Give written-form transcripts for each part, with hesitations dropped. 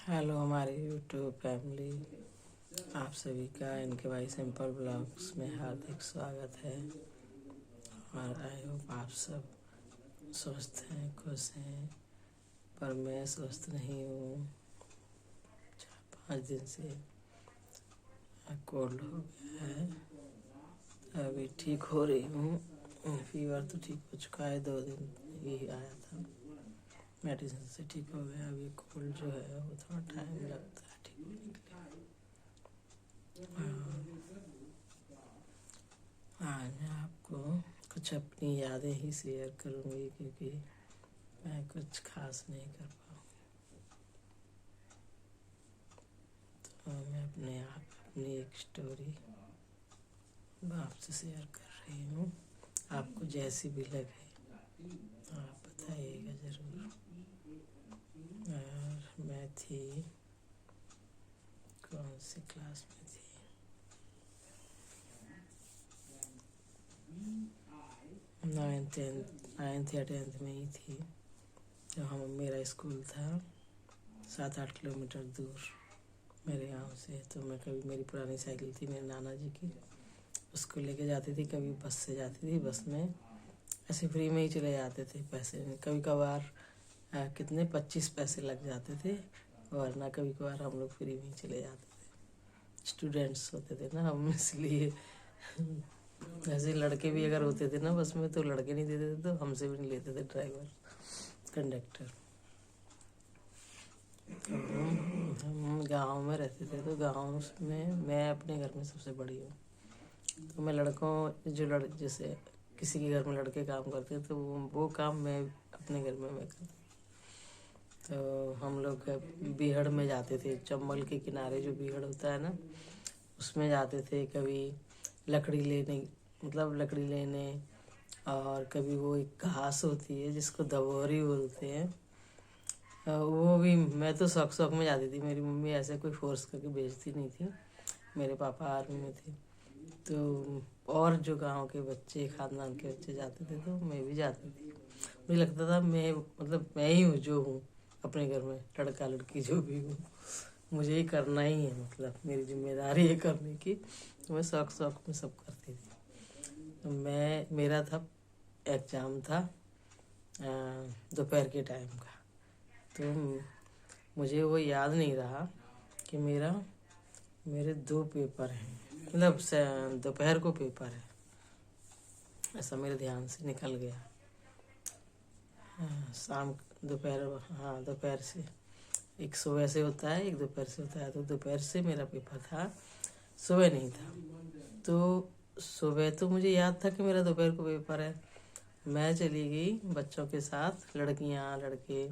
Hello हमारी YouTube family, आप सभी का इनके भाई सिंपल ब्लॉग्स में हार्दिक स्वागत है। और आई होप आप सब स्वस्थ हैं, खुश हैं। पर मैं स्वस्थ नहीं हूँ। 4-5 दिन से कोल्ड हो गया है। अभी ठीक हो रही हूँ। फीवर तो ठीक हो चुका है, 2 दिन ही आया था, मेडिसिन से ठीक हो गया। अभी कोल्ड जो है वो थोड़ा टाइम लगता है ठीक होने के लिए। आज मैं आपको कुछ अपनी यादें ही शेयर करूंगी, क्योंकि मैं कुछ खास नहीं कर पाऊँ। तो मैं अपनी एक स्टोरी आपसे शेयर कर रही हूँ। आपको जैसी भी लगे आप बताइएगा ज़रूर। और मैं थी, कौन सी क्लास में थी, 9th या 10th में ही थी। जब मेरा स्कूल था 7-8 किलोमीटर दूर मेरे गांव से। तो मैं कभी, मेरी पुरानी साइकिल थी मेरे नाना जी की, उसको लेके जाती थी। कभी बस से जाती थी, बस में ऐसे फ्री में ही चले जाते थे, पैसे कभी कभार कितने 25 पैसे लग जाते थे, वरना कभी कभार हम लोग फ्री में ही चले जाते थे। स्टूडेंट्स होते थे ना हम, इसलिए ऐसे लड़के भी अगर होते थे ना बस में, तो लड़के नहीं देते थे, तो हमसे भी नहीं लेते थे ड्राइवर कंडक्टर। हम गांव में रहते थे, तो गांव में मैं अपने घर में सबसे बड़ी हूँ। तो मैं लड़कों जैसे किसी के घर में लड़के काम करते, तो वो काम मैं अपने घर में मैं करती। तो हम लोग बीहड़ में जाते थे, चंबल के किनारे जो बीहड़ होता है ना, उसमें जाते थे। कभी लकड़ी लेने, लकड़ी लेने, और कभी वो एक घास होती है जिसको दबोरी बोलते हैं, वो भी मैं तो शौक में जाती थी। मेरी मम्मी ऐसे कोई फोर्स करके भेजती नहीं थी। मेरे पापा आर्मी में थे, तो और जो गांव के बच्चे, खानदान के बच्चे जाते थे, तो मैं भी जाती थी। मुझे लगता था मैं ही हूँ जो हूँ अपने घर में, लड़का लड़की जो भी हूँ, मुझे ही करना ही है। मेरी जिम्मेदारी है करने की। तो मैं शौक में सब करती थी। तो मेरा था एग्ज़ाम था दोपहर के टाइम का। तो मुझे वो याद नहीं रहा कि मेरे 2 पेपर हैं, दोपहर को पेपर है, ऐसा मेरे ध्यान से निकल गया। शाम दोपहर, हाँ दोपहर से, एक सुबह से होता है, एक दोपहर से होता है। तो दोपहर से मेरा पेपर था, सुबह नहीं था। तो सुबह तो मुझे याद था कि मेरा दोपहर को पेपर है। मैं चली गई बच्चों के साथ, लड़कियां लड़के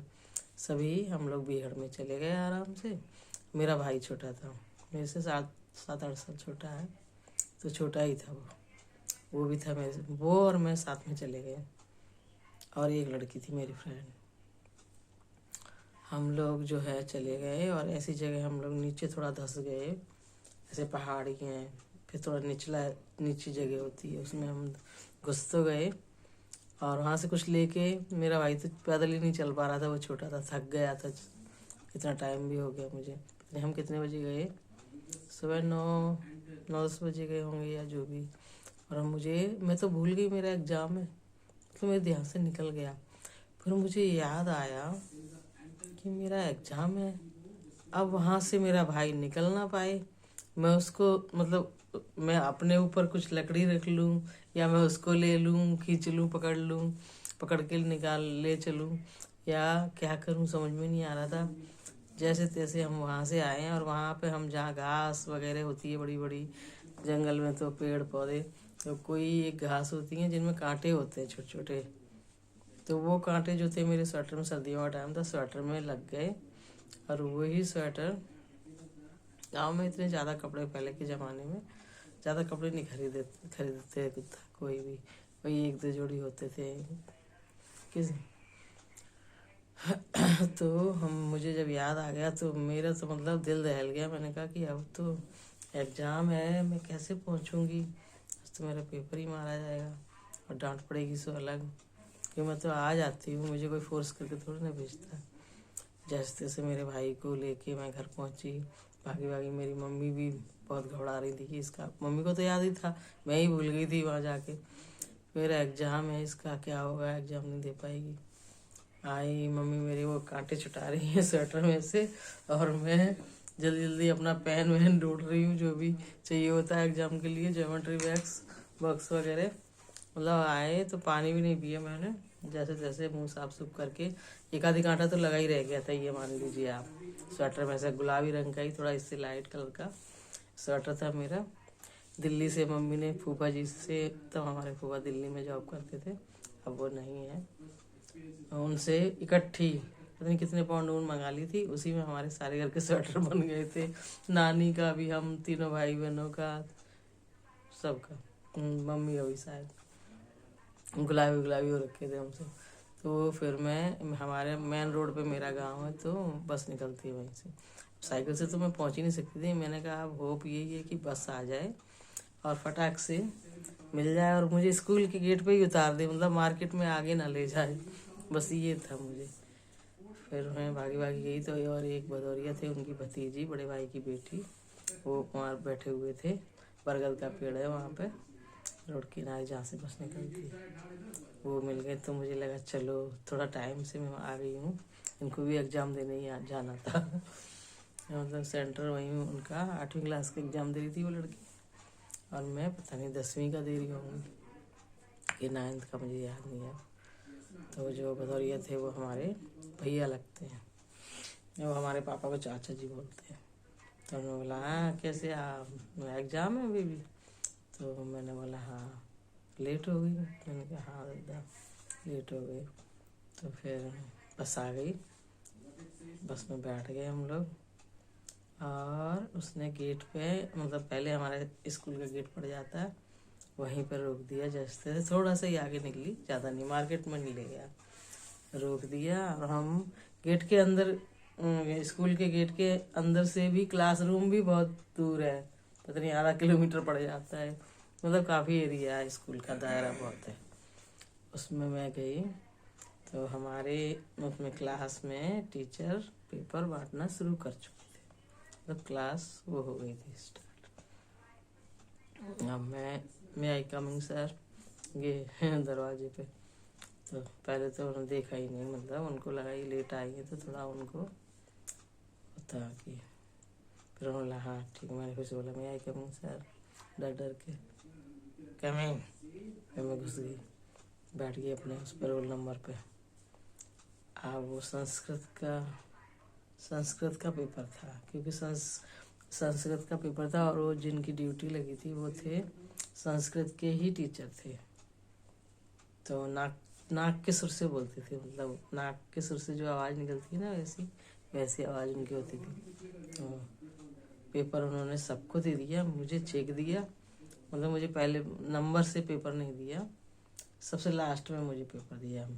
सभी हम लोग बीहड़ में चले गए आराम से। मेरा भाई छोटा था, मेरे से 7-8 साल छोटा है, तो छोटा ही था वो भी था मेरे से। वो और मैं साथ में चले गए, और एक लड़की थी मेरी फ्रेंड। हम लोग जो है चले गए, और ऐसी जगह हम लोग नीचे थोड़ा धंस गए, ऐसे पहाड़ी हैं, फिर थोड़ा नीची जगह होती है, उसमें हम घुस तो गए। और वहाँ से कुछ लेके, मेरा भाई तो पैदल ही नहीं चल पा रहा था, वो छोटा था, थक गया था, इतना टाइम भी हो गया मुझे। हम कितने बजे गए, सुबह 9-10 बजे गए होंगे या जो भी। और मैं तो भूल गई मेरा एग्ज़ाम है, तो मेरे ध्यान से निकल गया। फिर मुझे याद आया कि मेरा एग्ज़ाम है। अब वहाँ से मेरा भाई निकल ना पाए, मैं उसको मैं अपने ऊपर कुछ लकड़ी रख लूँ, या मैं उसको ले लूँ, खींच लूँ, पकड़ के निकाल ले चलूँ, या क्या करूँ, समझ में नहीं आ रहा था। जैसे तैसे हम वहाँ से आए, और वहाँ पे हम जहाँ घास वगैरह होती है बड़ी बड़ी, जंगल में तो पेड़ पौधे, तो कोई एक घास होती है जिनमें कांटे होते हैं छोटे छोटे। तो वो कांटे जो थे मेरे स्वेटर में, सर्दियों का टाइम था, स्वेटर में लग गए। और वही स्वेटर, गाँव में इतने ज़्यादा कपड़े, पहले के ज़माने में ज़्यादा कपड़े नहीं खरीदते था कोई भी, वही 1-2 जोड़ी होते थे किस तो मुझे जब याद आ गया, तो मेरा तो दिल दहल गया। मैंने कहा कि अब तो एग्ज़ाम है, मैं कैसे पहुंचूंगी, तो मेरा पेपर ही मारा जाएगा, और डांट पड़ेगी सो अलग, कि मैं तो आ जाती हूँ, मुझे कोई फोर्स करके थोड़ी ना भेजता। जैसे तैसे मेरे भाई को लेके मैं घर पहुंची। भागी भागी मेरी मम्मी भी बहुत घबरा रही थी कि इसका, मम्मी को तो याद ही था, मैं ही भूल गई थी वहाँ जाके। फिर एग्ज़ाम है इसका, क्या होगा, एग्ज़ाम नहीं दे पाएगी। आई मम्मी मेरी वो कांटे छुटा रही है स्वेटर में से, और मैं जल्दी जल्दी अपना पेन वैन ढूंढ रही हूँ, जो भी चाहिए होता है एग्ज़ाम के लिए, ज्योमेट्री बॉक्स वगैरह। मतलब आए तो पानी भी नहीं पिया मैंने, जैसे तैसे मुंह साफ सुफ करके। एक आधी कांटा तो लगा ही रह गया था, ये मान लीजिए आप। स्वेटर में से गुलाबी रंग का ही, थोड़ा इससे लाइट कलर का स्वेटर था मेरा। दिल्ली से मम्मी ने फूफा जी से, तब हमारे फूफा दिल्ली में जॉब करते थे, अब वो नहीं है, उनसे इकट्ठी पता नहीं कितने पाउंड ऊन मंगा ली थी। उसी में हमारे सारे घर के स्वेटर बन गए थे, नानी का भी, हम तीनों भाई बहनों का, सबका, मम्मी का भी शायद गुलाबी गुलाबी हो रखे थे हमसे। तो फिर मैं, हमारे मेन रोड पे मेरा गांव है, तो बस निकलती है वहीं से। साइकिल से तो मैं पहुंच ही नहीं सकती थी। मैंने कहा अब होप यही है कि बस आ जाए और फटाक से मिल जाए और मुझे स्कूल के गेट पे ही उतार दे, मतलब मार्केट में आगे ना ले जाए, बस ये था मुझे। फिर मैं भागी भागी गई तो, और एक भदौरिया थे, उनकी भतीजी, बड़े भाई की बेटी, वो वहाँ बैठे हुए थे। बरगद का पेड़ है वहाँ पे रोड किनारे जहाँ से बस निकलती है, वो मिल गए। तो मुझे लगा चलो थोड़ा टाइम से मैं आ गई हूँ, इनको भी एग्ज़ाम देने ही जाना था। मतलब सेंटर वहीं उनका 8वीं क्लास का एग्ज़ाम दे रही थी वो लड़की, और मैं पता नहीं 10वीं का दे रही हूँ कि 9th का, मुझे याद नहीं है। तो जो भदौरिया थे वो हमारे भैया लगते हैं, वो हमारे पापा को चाचा जी बोलते हैं। तो उन्होंने बोला हाँ कैसे एग्ज़ाम है अभी भी? तो मैंने बोला हाँ। लेट हो गई? मैंने कहा हाँ दादा लेट हो गई। तो फिर बस आ गई, बस में बैठ गए हम लोग, और उसने गेट पे, मतलब पहले हमारे स्कूल का गेट पड़ जाता है, वहीं पर रोक दिया। जैसे थोड़ा सा ही आगे निकली, ज़्यादा नहीं, मार्केट में नहीं ले गया, रोक दिया। और हम गेट के अंदर, स्कूल के गेट के अंदर से भी क्लासरूम भी बहुत दूर है, पता नहीं आधा किलोमीटर पड़ जाता है, मतलब काफ़ी एरिया है, स्कूल का दायरा बहुत है। उसमें मैं गई तो हमारे उसमें क्लास में टीचर पेपर बांटना शुरू कर चुके थे, मतलब क्लास वो हो गई थी स्टार्ट। अब मैं आई कमिंग सर, ये दरवाजे पे। तो पहले तो उन्होंने देखा ही नहीं, मतलब उनको लगा ही लेट आएंगे तो थोड़ा उनको होता कि, फिर उन्होंने बोला हाँ ठीक है। मैंने फिर से बोला मैं आई कमिंग सर, डर डर के कमिंग। फिर मैं घुस गई, बैठ गई अपने उस पर रोल नंबर पे। अब वो संस्कृत का पेपर था, क्योंकि संस्कृत का पेपर था, और वो जिनकी ड्यूटी लगी थी वो थे संस्कृत के ही टीचर थे। तो नाक के सुर से बोलते थे, मतलब नाक के सुर से जो आवाज़ निकलती है ना, वैसी आवाज़ उनकी होती थी। तो पेपर उन्होंने सबको दे दिया, मुझे चेक दिया, मतलब मुझे पहले नंबर से पेपर नहीं दिया, सबसे लास्ट में मुझे पेपर दिया।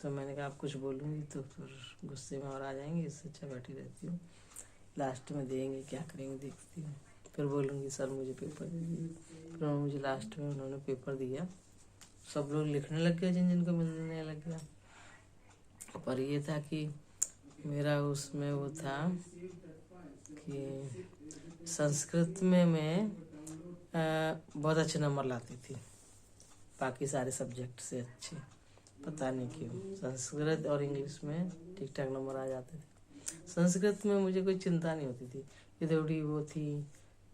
तो मैंने कहा आप कुछ बोलूँगी तो फिर गुस्से में और आ जाएंगे, इससे अच्छा बैठी रहती हूँ, लास्ट में देंगे क्या करेंगे देखती हूँ, फिर बोलूँगी सर मुझे पेपर दे दीजिए। फिर मुझे लास्ट में उन्होंने पेपर दिया, सब लोग लिखने लग गए जिन जिनको मिलने लग गया। पर ये था कि मेरा उसमें वो था कि संस्कृत में मैं बहुत अच्छे नंबर लाती थी, बाकी सारे सब्जेक्ट से अच्छे, पता नहीं क्यों। संस्कृत और इंग्लिश में ठीक ठाक नंबर आ जाते थे। संस्कृत में मुझे कोई चिंता नहीं होती थी, ये थोड़ी वो थी,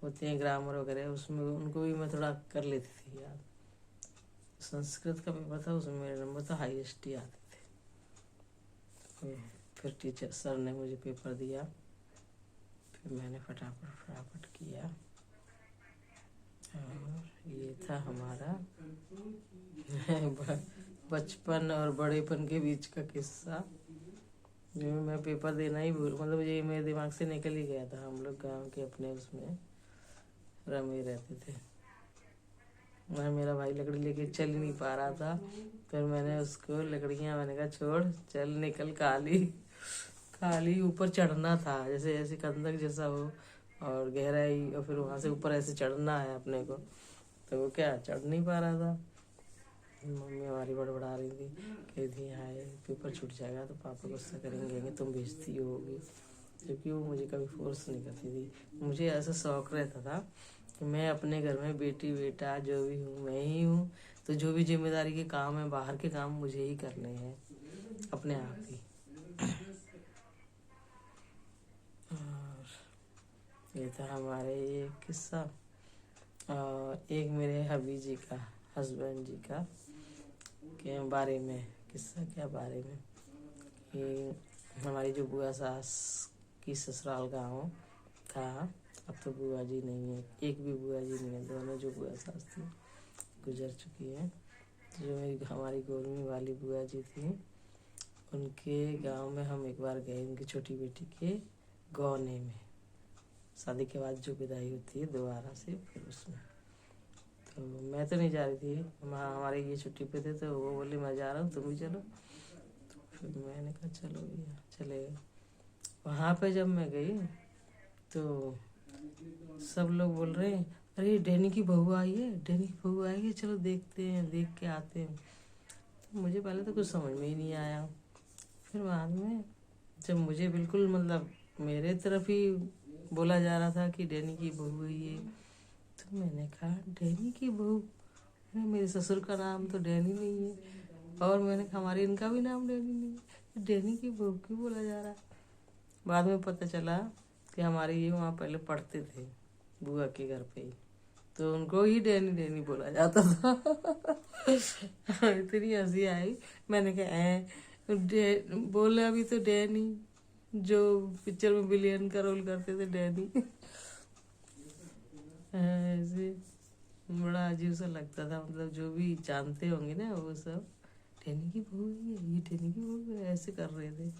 होते हैं ग्रामर वगैरह, उसमें उनको भी मैं थोड़ा कर लेती थी याद। संस्कृत का पेपर था, उसमें मेरे नंबर तो हाईएस्ट ही आते थे। फिर टीचर सर ने मुझे पेपर दिया, फिर मैंने फटाफट किया, और ये था हमारा बचपन और बड़ेपन के बीच का किस्सा, जो मैं पेपर देना ही भूल, मतलब ये मेरे दिमाग से निकल ही गया था। हम लोग गांव के अपने उसमें रमे रहते थे, मैं, मेरा भाई लकड़ी लेके चल ही नहीं पा रहा था, फिर मैंने उसको लकड़ियाँ, मैंने कहा छोड़ चल निकल, खाली ऊपर चढ़ना था, जैसे ऐसे कंदक जैसा हो और गहराई, और फिर वहाँ से ऊपर ऐसे चढ़ना है अपने को, तो वो क्या चढ़ नहीं पा रहा था। मम्मी हमारी बड़बड़ा रही थी, कह रही हाय पेपर छूट जाएगा तो पापा गुस्सा करेंगे कि तुम बेइज्जती होगी, जबकि वो मुझे कभी फोर्स नहीं करती थी। मुझे ऐसा शौक रहता था कि मैं अपने घर में बेटी बेटा जो भी हूँ मैं ही हूँ, तो जो भी जिम्मेदारी के काम है बाहर के काम मुझे ही करने हैं अपने आप ही। और ये था हमारे ये किस्सा। और एक मेरे हबी जी का, हस्बैंड जी का के बारे में किस्सा, क्या बारे में कि हमारी जो बुआ सास की ससुराल गाँव था, अब तो बुआ जी नहीं है, एक भी बुआ जी नहीं है, दोनों जो बुआ सास थी गुजर चुकी है। जो मेरी हमारी गोलमी वाली बुआ जी थी, उनके गांव में हम एक बार गए, उनकी छोटी बेटी के गौने में, शादी के बाद जो विदाई होती है दोबारा से, फिर उसमें तो मैं तो नहीं जा रही थी, हमारे ये छुट्टी पे थे, तो वो बोले मैं जा रहा हूँ तुम भी चलो, तो फिर मैंने कहा चलो भैया चले गए। वहाँ पे जब मैं गई तो सब लोग बोल रहे हैं अरे डैनी की बहू आई है, डैनी की बहू आई है, चलो देखते हैं, देख के आते हैं। तो मुझे पहले तो कुछ समझ में ही नहीं आया, फिर बाद में जब मुझे बिल्कुल मतलब मेरे तरफ ही बोला जा रहा था कि डैनी की बहू है ये, तो मैंने कहा डैनी की बहू, मेरे ससुर का नाम तो डैनी नहीं है, और मैंने कहा हमारे इनका भी नाम डैनी नहीं है, डैनी की बहू क्यों बोला जा रहा है। बाद में पता चला कि हमारे ये वहाँ पहले पढ़ते थे बुआ के घर पे ही, तो उनको ही डैनी डैनी बोला जाता था। इतनी हंसी आई, मैंने कहा बोला अभी तो डैनी, जो पिक्चर में विलियन का रोल करते थे डैनी। ऐसे बड़ा अजीब सा लगता था, मतलब जो भी जानते होंगे ना वो सब डैनी की बहू है ये, डैनी की बहू है, ऐसे कर रहे थे।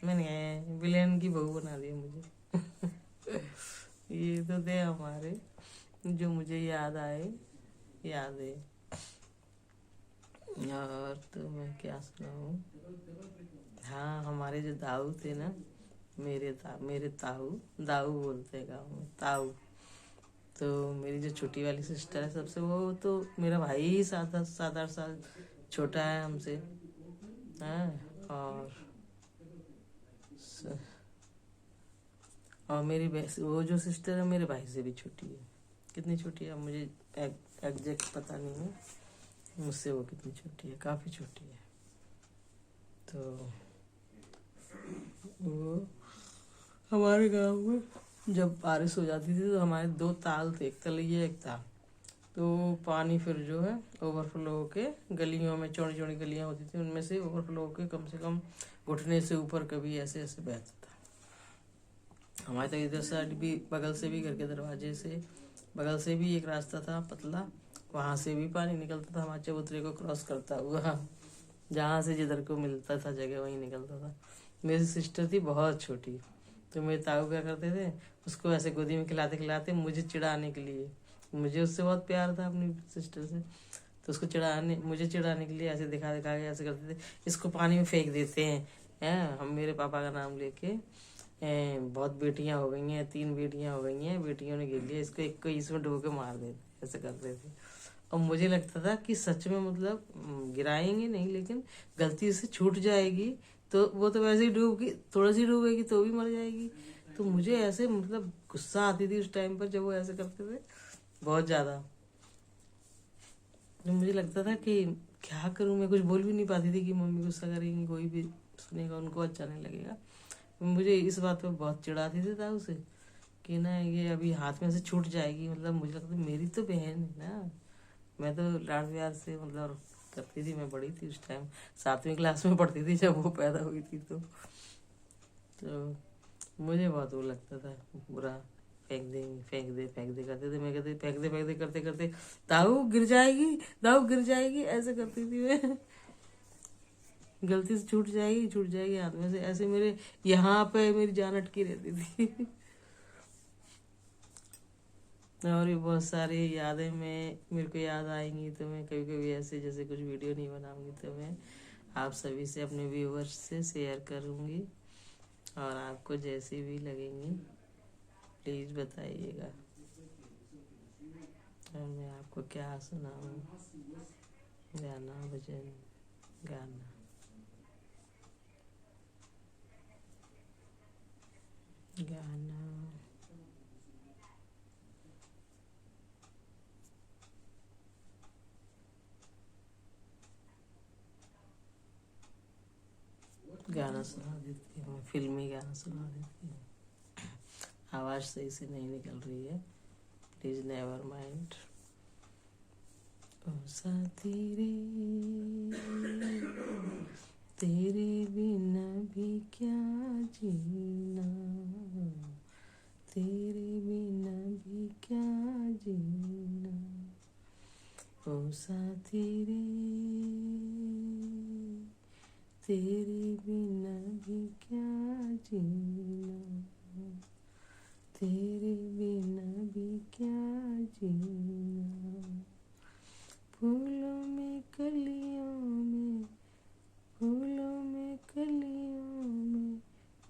मैंने विलेन की बहू बना दिया मुझे। ये तो थे हमारे जो मुझे याद आए, याद है। और तो मैं क्या सुनाऊँ। हाँ हमारे जो दाऊ थे ना, मेरे ताऊ, दाऊ बोलते हैं गाँव में, ताऊ। तो मेरी जो छोटी वाली सिस्टर है सबसे, वो तो मेरा भाई ही 7-8 साल छोटा है हमसे। हाँ और और मेरी वो जो सिस्टर है मेरे भाई से भी छोटी है। कितनी छोटी है मुझे एग्जैक्ट पता नहीं है, मुझसे वो कितनी छोटी है, काफ़ी छोटी है। तो वो हमारे गांव में जब बारिश हो जाती थी तो हमारे 2 ताल थे, एक तलैया एक ताल, तो पानी फिर जो है ओवरफ्लो होके गलियों में, चौड़ी चौड़ी गलियां होती थी, उनमें से ओवरफ्लो होके कम से कम घुटने से ऊपर कभी ऐसे ऐसे बहता था। हमारे तो इधर साइड भी, बगल से भी, घर के दरवाजे से बगल से भी एक रास्ता था पतला, वहाँ से भी पानी निकलता था, हमारे चबूतरे को क्रॉस करता हुआ, जहाँ से जिधर को मिलता था जगह वहीं निकलता था। मेरी सिस्टर थी बहुत छोटी, तो मेरे ताऊ क्या करते थे, उसको ऐसे गोदी में खिलाते खिलाते मुझे चिढ़ाने के लिए, मुझे उससे बहुत प्यार था अपनी सिस्टर से, तो उसको मुझे चिढ़ाने के लिए ऐसे दिखा दिखा के ऐसे करते थे, इसको पानी में फेंक देते हैं हम मेरे पापा का नाम लेके, बहुत बेटियां हो गई हैं, 3 बेटियां हो गई हैं, बेटियों ने गिर लिया इसको, एक को इसमें डुबो के मार देते, ऐसे करते थे। और मुझे लगता था कि सच में मतलब गिराएंगे नहीं, लेकिन गलती से छूट जाएगी तो वो तो वैसे ही डूबगी, थोड़ा सी डूबेगी तो भी मर जाएगी। तो मुझे ऐसे मतलब गुस्सा आती थी उस टाइम पर जब वो ऐसे करते थे, बहुत ज्यादा। तो मुझे लगता था कि क्या करूं, मैं कुछ बोल भी नहीं पाती थी कि मम्मी गुस्सा करेंगी, कोई भी सुनेगा उनको अच्छा नहीं लगेगा। मुझे इस बात पे बहुत चिढ़ाती थी ताऊ से कि ना ये अभी हाथ में से छूट जाएगी, मतलब मुझे लगता मेरी तो बहन है ना, मैं तो लाड प्यार से मतलब करती थी। मैं बड़ी थी उस टाइम, 7वीं क्लास में पढ़ती थी जब वो पैदा हुई थी, तो मुझे बहुत वो लगता था बुरा, फेंक दे फेंक दे फेंक दे करते थे, मैं कहती फेंक दे करते करते दाऊ गिर जाएगी, दाऊ गिर जाएगी, ऐसे करती थी मैं। गलती से छूट जाएगी हाथ में से, ऐसे मेरे यहाँ पे मेरी जान अटकी रहती थी। और भी बहुत सारी यादें में मेरे को याद आएंगी, तो मैं कभी कभी ऐसे जैसे कुछ वीडियो नहीं बनाऊंगी तो मैं आप सभी से, अपने व्यूवर्स से शेयर करूंगी, और आपको जैसी भी लगेंगी प्लीज़ बताइएगा। और मैं आपको क्या सुनाऊँ। गाना भजन गाना। गाना गाना सुना देती हूँ, फिल्मी गाना सुना देती हूँ। आवाज़ सही से नहीं निकल रही है, प्लीज़ नेवर माइंड। ओ साथी रे तेरे बिना भी क्या जीना, तेरे बिना भी क्या जीना। ओ साथी रे तेरे बिना भी क्या जीना, तेरे बिना भी क्या जीना। फूलों में कलियों में, फूलों में कलियों में,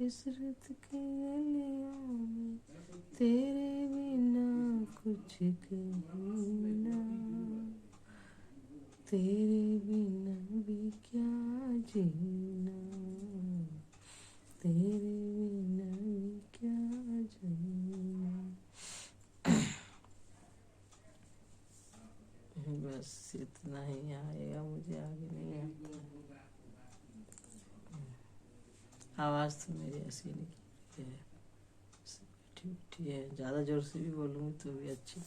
इशरत के गलियों में, तेरे बिना कुछ कहना, तेरे बिना भी क्या जीना, तेरे बिना भी क्या जीना। बस इतना ही आएगा, मुझे आगे नहीं आता। आवाज़ तो मेरी ऐसी निकली है, बैठी बैठी है। ज़्यादा जोर से भी बोलूँगी तो भी अच्छी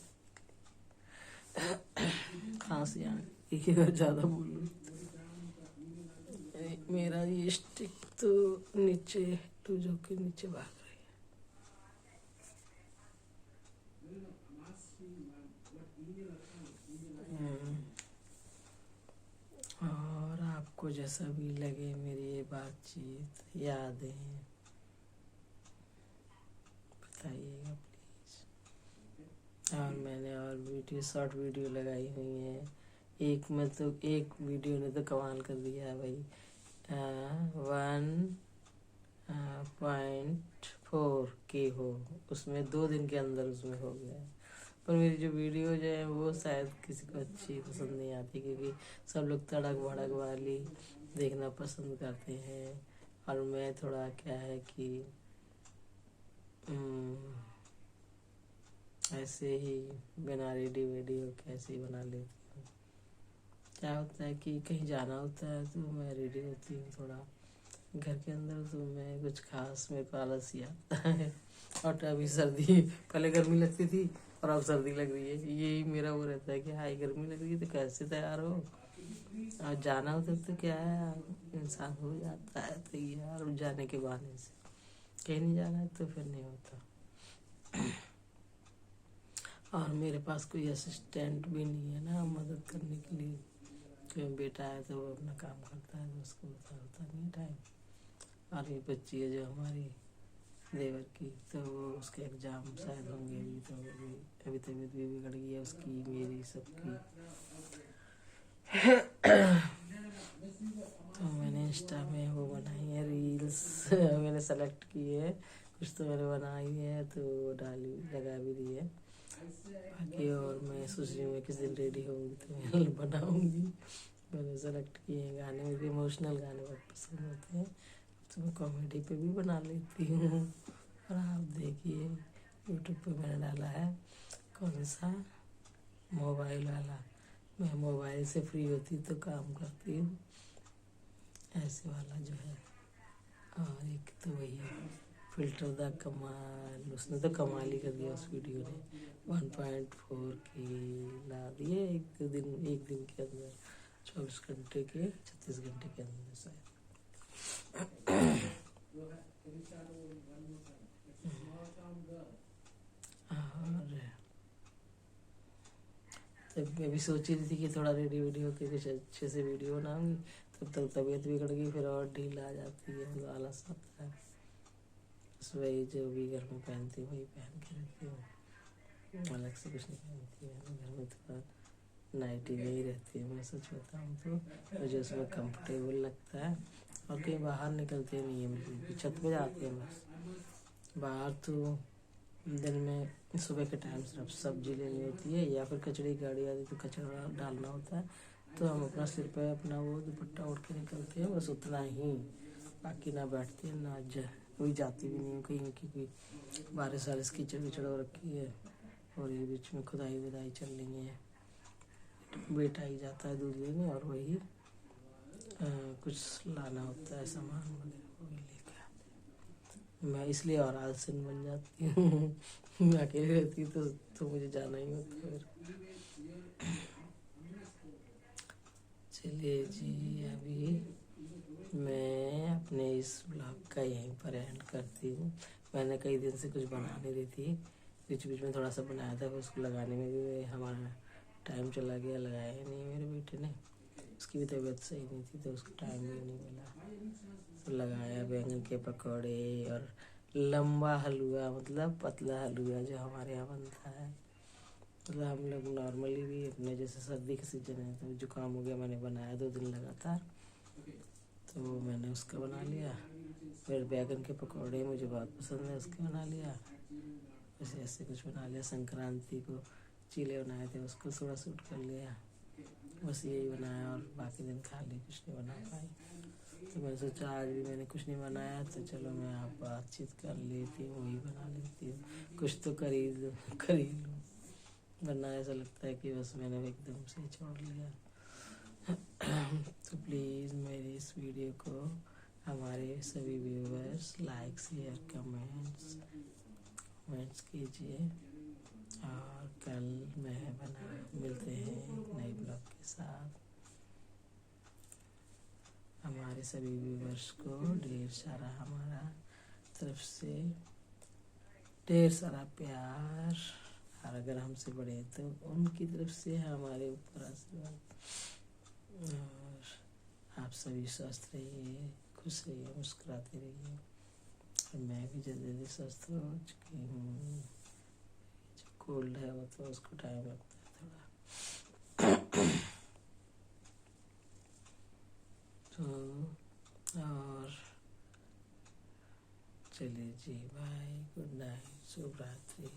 खांसी आने की, अगर ज़्यादा बोलूँ। मेरा ये स्टिक तो नीचे जो के नीचे भाग रही है। और आपको जैसा भी लगे मेरी ये बातचीत, यादें, बताइएगा प्लीज़। और मैंने और वीडियो, शॉर्ट वीडियो लगाई हुई है। एक में तो एक वीडियो ने तो कमाल कर दिया है भाई। 1.4 के हो, उसमें 2 दिन के अंदर उसमें हो गया है। पर मेरी जो वीडियो जो है वो शायद किसी को अच्छी पसंद नहीं आती, क्योंकि सब लोग तड़क भड़क वाली देखना पसंद करते हैं। और मैं थोड़ा क्या है कि ऐसे ही बिना रेडी वेडी हो कैसे ही बना लेती हूँ। क्या होता है कि कहीं जाना होता है तो मैं रेडी होती हूँ थोड़ा, घर के अंदर तो मैं कुछ खास, मेरे को आलस ही आता है। और अभी सर्दी, पहले गर्मी लगती थी और अब सर्दी लग रही है, यही मेरा वो रहता है कि हाई गर्मी लग रही है तो कैसे तैयार हो। और जाना होता तो क्या है, इंसान हो जाता है तैयार जाने के बहाने से। कहीं नहीं जाना है तो फिर नहीं होता। और मेरे पास कोई असिस्टेंट भी नहीं है ना मदद करने के लिए। कोई बेटा है तो वो अपना काम करता है, तो उसको होता नहीं टाइम। और ये बच्ची है जो हमारी देवर की, तो वो उसके एग्ज़ाम शायद होंगे अभी, तो अभी तबीयत भी बिगड़ गई है उसकी, मेरी सबकी। तो मैंने इंस्टा में वो बनाई है रील्स मैंने सेलेक्ट की है, कुछ तो मैंने बनाई है तो डाली, लगा भी दी है बाकी। और मैं सोच रही हूँ किस दिन रेडी होंगी तो मैं बनाऊंगी। मैंने सेलेक्ट किए हैं गाने, मुझे इमोशनल गाने बहुत पसंद होते हैं, तो मैं कॉमेडी पे भी बना लेती हूँ। और आप देखिए यूट्यूब पे मैंने डाला है कौन सा, मोबाइल वाला। मैं मोबाइल से फ्री होती तो काम करती हूँ, ऐसे वाला जो है। और एक तो वही फिल्टर दा कमाल, उसने तो कमाल ही कर दिया उस वीडियो ने। 1.4 की ला दिए एक दिन के अंदर, 24 घंटे के 36 घंटे के अंदर शायद। और तब मैं भी सोची थी कि थोड़ा रेडी वेडी होकर कुछ अच्छे से वीडियो बनाऊंगी, तब तक तबीयत बिगड़ गई, फिर और ढील आ जाती है, मतलब आलस आता है। बस वही जो भी घर में पहनती हूँ वही पहन के रहती हूँ, अलग से कुछ नहीं पहनती है। घर में थोड़ा नाइटी में ही रहती है, मैं सच बताऊँ तो मुझे उसमें कंफर्टेबल लगता है। और कहीं बाहर निकलते नहीं है, बिल्कुल छत पे जाते हैं बस। बाहर तो दिन में सुबह के टाइम सिर्फ सब्जी लेनी होती है, या फिर कचड़े की गाड़ी आती तो कचड़ा डालना होता है, तो हम अपना सिर पे अपना वो दुपट्टा ओढ़ के निकलते हैं, बस उतना ही। बाकी ना बैठते हैं ना कोई जाती भी नहीं कहीं, क्योंकि बारिश वारिश कीचड़ विचड़ हो रखी है और ये बीच में खुदाई वुदाई चल रही है। बेटा ही जाता है दूध लेने और वही कुछ लाना होता है सामान वगैरह, वही लेके आते। मैं इसलिए और आलसन बन जाती हूँ मैं अकेली रहती तो मुझे जाना ही होता है। चलिए जी, अभी मैं अपने इस ब्लॉग का यहीं पर एंड करती हूँ। मैंने कई दिन से कुछ बना नहीं रही थी, बीच बीच में थोड़ा सा बनाया था, उसको लगाने में भी हमारा टाइम चला गया, लगाया ही नहीं मेरे बेटे ने। उसकी भी तबीयत सही नहीं थी तो उसको टाइम भी नहीं मिला। तो लगाया बैंगन के पकौड़े और लंबा हलवा, मतलब पतला हलवा जो हमारे यहाँ बनता है। मतलब हम लोग नॉर्मली भी अपने जैसे सर्दी का सीजन है तो जुकाम हो गया, मैंने बनाया 2 दिन लगातार, तो मैंने उसका बना लिया। फिर बैंगन के पकौड़े मुझे बहुत पसंद है, उसके बना लिया। वैसे ऐसे कुछ बना लिया। संक्रांति को चीले बनाए थे, उसको थोड़ा शूट कर लिया। बस यही बनाया और बाकी दिन खाली कुछ नहीं बना पाई। तो मैंने सोचा आज भी मैंने कुछ नहीं बनाया तो चलो मैं आप बातचीत कर लेती हूँ, वही बना लेती हूँ, कुछ तो कर ही लूँ। वरना ऐसा लगता है कि बस मैंने एकदम से छोड़ लिया। तो प्लीज़ मेरी इस वीडियो को हमारे सभी व्यूवर्स लाइक शेयर कमेंट्स कीजिए। और कल मिलते हैं एक नए ब्लॉग के साथ। हमारे सभी व्यूवर्स को ढेर सारा हमारा तरफ से ढेर सारा प्यार, और अगर हमसे बड़े तो उनकी तरफ से हमारे ऊपर आशीर्वाद। और आप सभी स्वस्थ रहिए, खुश रहिए, मुस्कुराते रहिए। और मैं भी जल्दी स्वस्थ हो चुकी हूँ। जो कोल्ड है वो तो उसको टाइम लगता है थोड़ा। तो और चलिए जी, बाय, गुड नाइट, शुभ रात्रि।